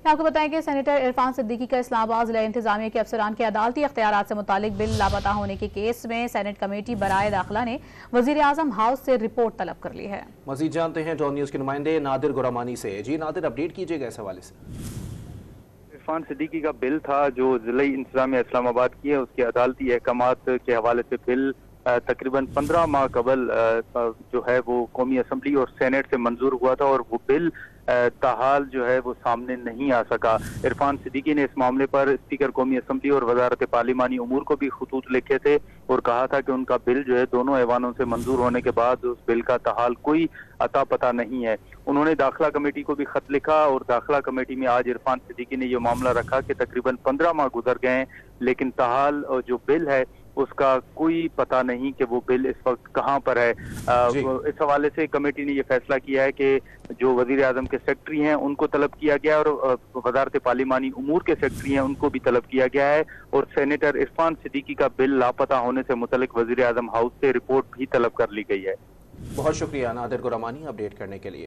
आपको बताएं कि सेनेटर इरफान सिद्दीकी का इस्लामाबाद जिला इंतजामिया के अफसरान के अदालती इख्तियारात से मुतालिक बिल लापता होने के केस में सेनेट कमेटी बराए दाखिला ने वजीर आजम हाउस से रिपोर्ट तलब कर ली है। मजीद जानते हैं टॉन न्यूज़ के नुमाइंदे नादिर गुरामानी से। जी नादिर, अपडेट कीजिएगा इस हवाले से। इरफान सिद्दीकी का बिल था जो जिला इंतजामिया इस्लामाबाद की है, उसके अदालती अहकामात के हवाले से बिल तकरीबन 15 माह कबल जो है वो कौमी असम्बली और सेनेट से मंजूर हुआ था और वो बिल ताहाल जो है वो सामने नहीं आ सका। इरफान सिद्दीकी ने इस मामले पर स्पीकर कौमी असम्बली और वजारत पार्लिमानी उमूर को भी खतूत लिखे थे और कहा था कि उनका बिल जो है दोनों ऐवानों से मंजूर होने के बाद उस बिल का ताहाल कोई अता पता नहीं है। उन्होंने दाखिला कमेटी को भी खत लिखा और दाखिला कमेटी में आज इरफान सिद्दीकी ने यह मामला रखा कि तकरीबन 15 माह गुजर गए हैं लेकिन ताहाल जो बिल है उसका कोई पता नहीं कि वो बिल इस वक्त कहाँ पर है। इस हवाले से कमेटी ने यह फैसला किया है कि जो वजीर आजम के सेक्रेटरी हैं उनको तलब किया गया है और वजारत पार्लिमानी उमूर के सेक्रेटरी हैं उनको भी तलब किया गया है और सेनेटर इरफान सिद्दीकी का बिल लापता होने से मुतल्लिक वजीर आजम हाउस से रिपोर्ट भी तलब कर ली गई है। बहुत शुक्रिया नादिर गुरामानी अपडेट करने के लिए।